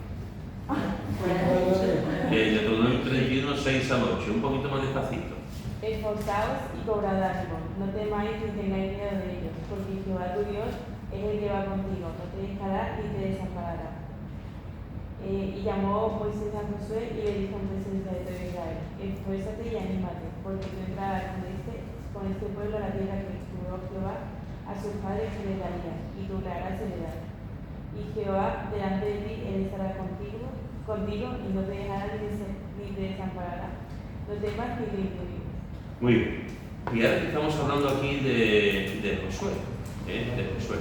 Deuteronomio 31, 6 al 8, un poquito más despacito. Esforzaos y cobrad ánimo, no temáis ni tengáis miedo de ellos, porque Jehová tu Dios es el que va contigo, no te dejará ni te desamparará. Y llamó Moisés a Josué y le dijo en presencia de todo Israel: esfuérzate y anímate, porque tú entrarás con este pueblo a la tierra que juró Jehová a sus padres que les daría, y tú le harás heredar. Y Jehová delante de ti, él estará contigo y no te dejará ni te desamparará. No temas ni te intimides. Muy bien. Y ahora que estamos hablando aquí de Josué, de Josué.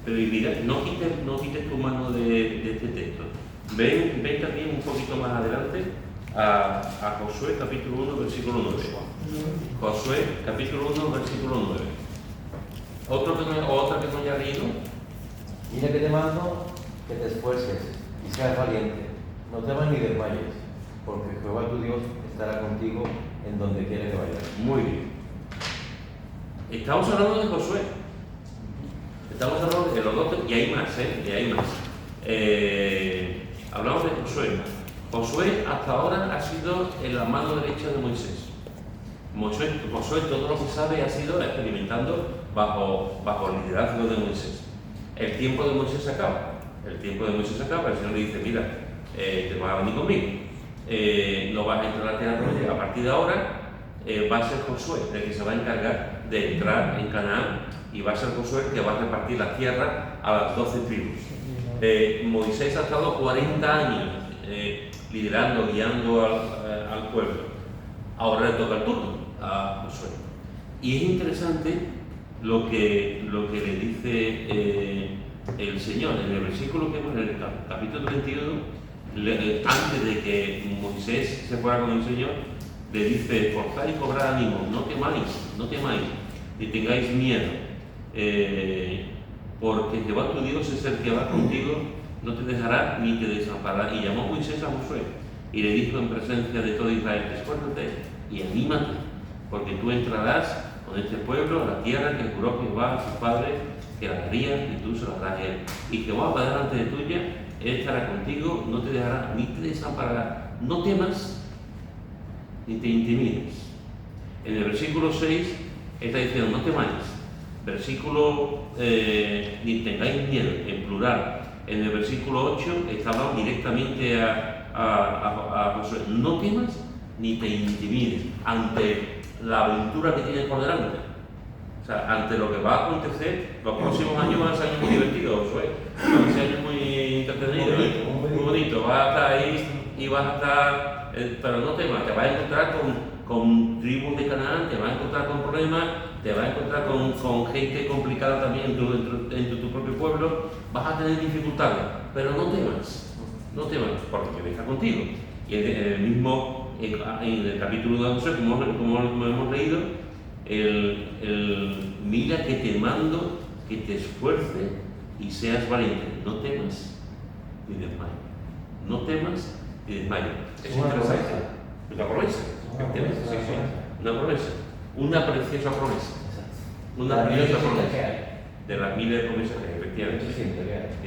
Pero y mira, no quites tu mano de este texto. Ven también un poquito más adelante a Josué capítulo 1, versículo 9. Josué capítulo 1, versículo 9. ¿Otra que no haya leído? Mira que te mando que te esfuerces y seas valiente. No temas ni desmayes, porque Jehová tu Dios estará contigo en donde quiera que vayas. Muy bien. Estamos hablando de Josué. Estamos hablando de los dos, y hay más, y hay más. Hablamos de Josué. Josué hasta ahora ha sido en la mano derecha de Moisés. Josué todo lo que sabe ha sido experimentando bajo el liderazgo de Moisés. El tiempo de Moisés se acaba. El Señor le dice: mira, te vas a venir conmigo. No vas a entrar a la tierra prometida. A partir de ahora va a ser Josué el que se va a encargar de entrar en Canaán, y va a ser Josué el que va a repartir la tierra a las 12 tribus. Moisés ha estado 40 años liderando, guiando al pueblo. Ahora le toca el turno a Josué. Y es interesante lo que le dice el Señor en el versículo que en el capítulo 31, antes de que Moisés se fuera con el Señor, le dice: esforzad y cobrad ánimo, no temáis, ni tengáis miedo, porque Jehová tu Dios es el que va contigo, no te dejará ni te desamparará. Y llamó Moisés a Josué y le dijo en presencia de todo Israel: esfuérzate y anímate, porque tú entrarás con este pueblo a la tierra que juró Jehová a sus padres que la daría, y tú se la darás a él. Y Jehová va delante de tuya, él estará contigo, no te dejará ni te desamparará. No temas ni te intimides. En el versículo 6 está diciendo: no temáis. Versículo ni tengáis miedo, en plural. En el versículo 8 está hablando directamente a Josué: no temas ni te intimides ante la aventura que tienes por delante. O sea, ante lo que va a acontecer, los próximos años van a ser años muy divertidos, Josué. Van a ser años muy entretenidos, muy bonito. Vas a estar ahí y vas a estar, pero no temas, te vas a encontrar con tribus de Canaán, te vas a encontrar con problemas, te vas a encontrar con gente complicada también dentro de tu propio pueblo, vas a tener dificultades, pero no temas, porque Dios está contigo. Y en el mismo, en el capítulo de Josué, como hemos leído, mira que te mando que te esfuerces y seas valiente, no temas ni desmayes. No temas ni desmayes. Es interesante. Una promesa. Una promesa. Una preciosa promesa. Una preciosa promesa. De las miles de promesas que hay, efectivamente.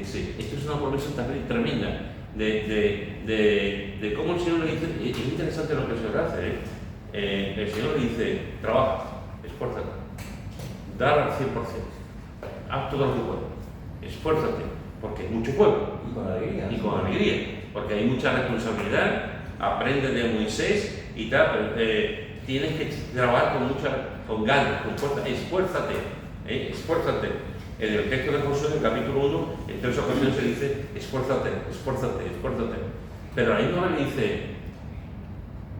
Sí. Esto es una promesa tremenda de cómo el Señor le dice. Es interesante lo que el Señor hace. El Señor le dice: trabaja, esfuérzate, dar al 100%, haz todo lo que puedas, esfuérzate, porque es mucho pueblo. Y con alegría. Porque hay mucha responsabilidad, aprende de Moisés y tal, pero tienes que trabajar con ganas, con fuerza, esfuérzate. En el texto de Josué, en el capítulo 1, en 3 ocasiones se dice esfuérzate. Pero ahí no le dice,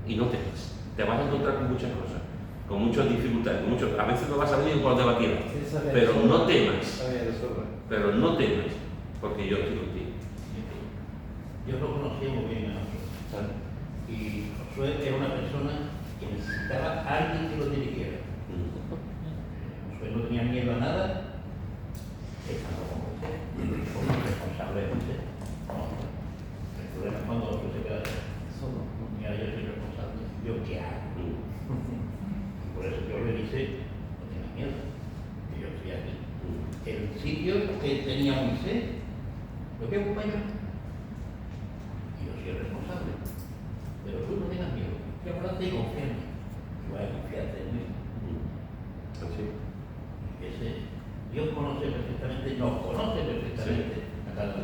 y no temas, te vas a encontrar con muchas cosas, con muchas dificultades, a veces no vas a venir por donde va a tirar, pero no temas, porque yo estoy contigo. Yo lo conocía muy bien a Josué. Y Josué era una persona que necesitaba a alguien que lo dirigiera. Josué no tenía miedo a nada, estando con Moisés, como responsable de Moisés. El problema es cuando otro se queda solo. Mira, yo soy responsable, ¿yo qué hago? Y por eso yo le dije, no tengas miedo, que yo estoy aquí. El sitio que tenía Moisés, lo que ocupa yo. Y yo soy el responsable. Pero tú no tengas miedo, que hablarte y confía en mí. Y voy a confiarte en mí. Así. Dios conoce perfectamente, nos conoce perfectamente. Sí.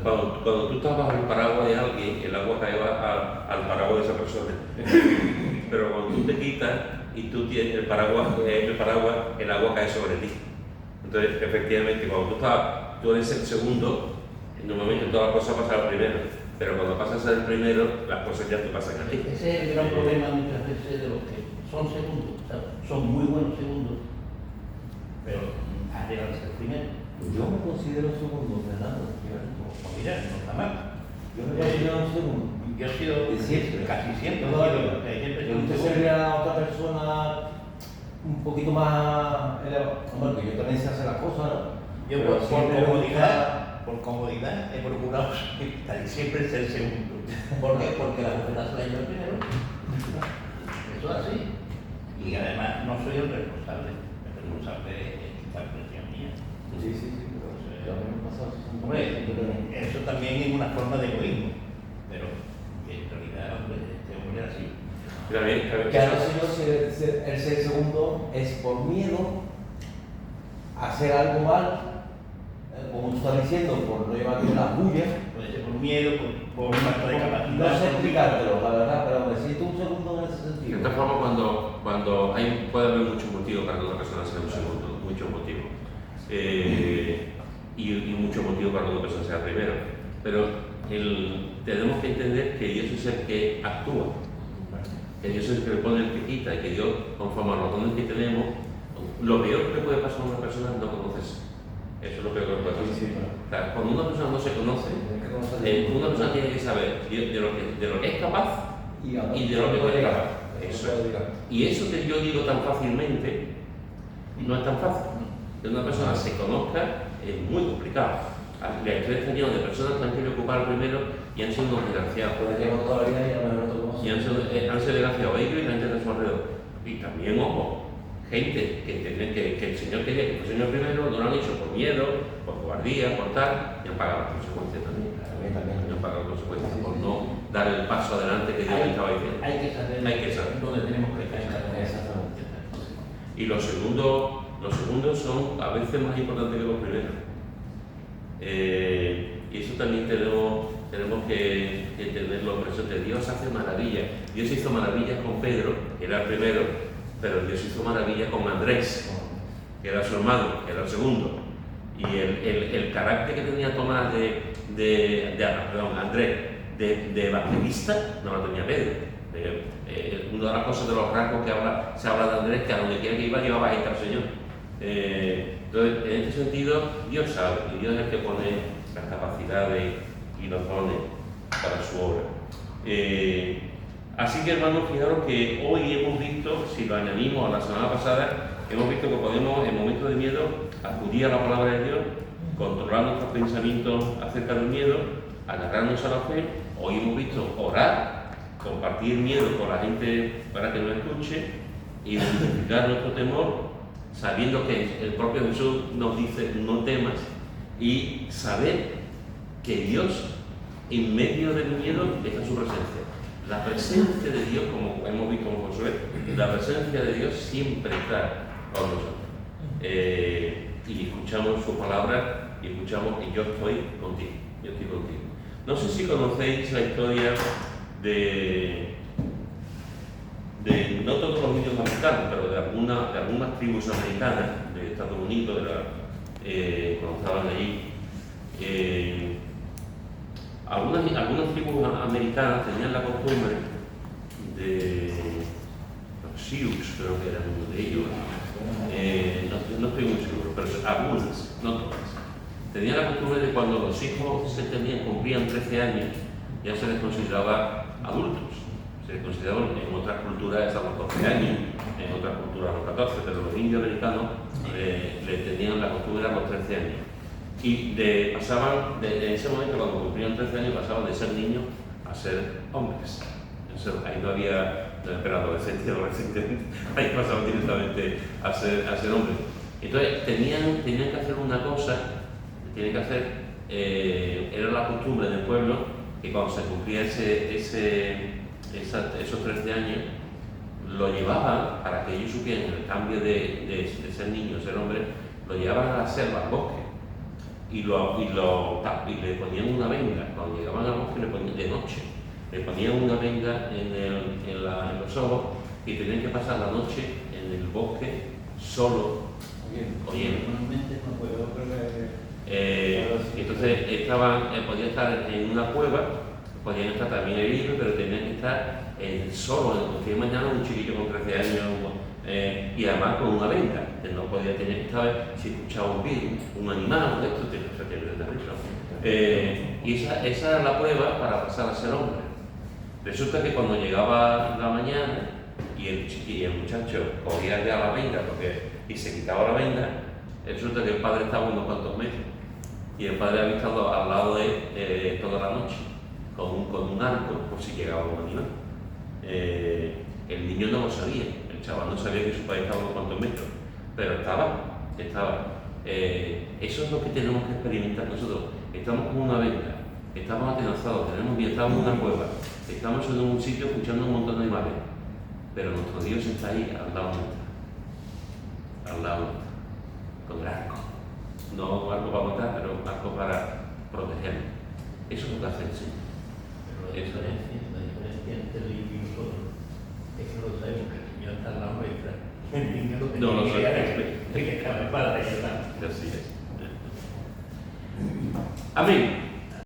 Cuando tú estabas bajo el paraguas de alguien, el agua caía al paraguas de esa persona. Pero cuando tú te quitas y tú tienes el paraguas, el agua cae sobre ti. Entonces, efectivamente, cuando tú eres el segundo, normalmente todas las cosas pasan al primero. Pero cuando pasas a ser el primero, las cosas ya te pasan a ti. Ese es el gran problema muchas veces de los que son segundos, o sea, son muy buenos segundos, pero han llegado a ser primero. Yo me considero segundo, Fernando. Pues mira, no está mal. Yo me considero un segundo. Yo he sido siempre. Casi siempre. Usted sería otra persona un poquito más elevada. Bueno, que yo también sé hacer las cosas, ¿no? Yo por comodidad he procurado siempre ser segundo. ¿Por qué? Porque la bofetada se la lleva primero. Eso es así. Y además no soy el responsable. El responsable es quitar presión mía. Sí. Hombre, eso también es una forma de egoísmo. Pero en realidad, hombre, este hombre era así. Claro, si el ser segundo es por miedo a hacer algo mal, como tú estás diciendo, por no llevar bien las bullas. Puede ser por miedo, por falta de capacidad. No sé explicártelo, la verdad, pero me siento un segundo en ese sentido. De esta forma, cuando puede haber muchos motivos para que una persona sea un segundo, muchos motivos. Y muchos motivos para que una persona sea primero. Pero tenemos que entender que Dios es el que actúa, que Dios es el que le pone el que quita, y que Dios, conforme a los dones que tenemos, lo peor que puede pasar a una persona es no conocerse. Eso es lo peor que puede pasar. Sí. O sea, cuando una persona no se conoce, una persona tiene que saber de lo que es capaz y de lo que no es capaz. Eso es. Y eso que yo digo tan fácilmente, no es tan fácil. Que una persona se conozca es muy complicado. La historia está llena de personas que han querido ocupar el primero y han sido unos desgraciados. Y han sido desgraciados ellos y la gente de su alrededor. Y también, ojo, gente que el Señor quería que fuese el primero, no lo han hecho por miedo, por cobardía, por tal, y han pagado las consecuencias también. Y han pagado las consecuencias por no dar el paso adelante que Dios estaba diciendo. Hay que saber dónde tenemos que caer. Exactamente. Y los segundos son a veces más importantes que los primeros. Y eso también tenemos que tenerlo presente. Dios hace maravillas. Dios hizo maravillas con Pedro, que era el primero, pero Dios hizo maravillas con Andrés, que era su hermano, que era el segundo. Y el carácter que tenía Tomás Andrés de evangelista no lo tenía Pedro. Una de las cosas de los rasgos que se habla de Andrés, que a donde quiera que iba llevaba gente al Señor. Entonces, en este sentido, Dios sabe, y Dios es el que pone las capacidades y los dones para su obra. Así que, hermanos, fijaros que hoy hemos visto, si lo añadimos a la semana pasada, hemos visto que podemos, en momentos de miedo, acudir a la palabra de Dios, controlar nuestros pensamientos acerca del miedo, agarrarnos a la fe. Hoy hemos visto orar, compartir miedo con la gente para que nos escuche, identificar nuestro temor, sabiendo que el propio Jesús nos dice no temas, y saber que Dios en medio del miedo está su presencia. La presencia de Dios, como hemos visto con Josué, la presencia de Dios siempre está con nosotros. Y escuchamos su palabra y escuchamos que yo estoy contigo, yo estoy contigo. No sé si conocéis la historia de no todos los indios americanos, pero de algunas tribus americanas de Estados Unidos, cuando estaban allí, algunas tribus americanas tenían la costumbre de los Sioux, creo que eran uno de ellos, no estoy muy seguro, pero algunas, no todas, tenían la costumbre de cuando los hijos cumplían 13 años, ya se les consideraba adultos. Se les consideraba, en otras culturas a los 12 años, en otras culturas a los 14, pero los indios americanos le tenían la costumbre a los 13 años. Y en ese momento, cuando cumplían 13 años, pasaban de ser niños a ser hombres. Ahí no había adolescencia, ahí pasaban directamente a ser hombres. Entonces tenían que hacer una cosa, era la costumbre del pueblo, que cuando se cumplía esos 13 años, lo llevaban, para que ellos supieran el cambio de ser niño a ser hombre, lo llevaban a la selva, al bosque, y le ponían una venda. Cuando llegaban al bosque de noche, le ponían una venda en los ojos y tenían que pasar la noche en el bosque solo, oyendo. Entonces podían estar en una cueva, podían estar también heridos, pero tenían que estar solo, en mañana un chiquillo con 13 años, y además con una venda, que no podía tener que estar, si escuchaba un virus, un animal, esto tiene que y esa era la prueba para pasar a ser hombre. Resulta que cuando llegaba la mañana y el muchacho cogía ya la venda y se quitaba la venda, resulta que el padre estaba unos cuantos metros y el padre había estado al lado de él toda la noche con un arco por si llegaba un animal. El niño no lo sabía, el chaval no sabía que su padre estaba unos cuantos metros, pero estaba. Eso es lo que tenemos que experimentar nosotros. Estamos con una venda, estamos atenazados, estamos en una cueva, estamos en un sitio escuchando un montón de animales, pero nuestro Dios está ahí al lado nuestro, con el arco. No un arco para matar, pero un arco para protegernos. Eso es lo que hace el Señor. Pero la diferencia entre él y nosotros es que no lo sabemos, que el Señor está al lado nuestra. No lo sabemos. El que está en la espalda, ya está. Así es. Amén.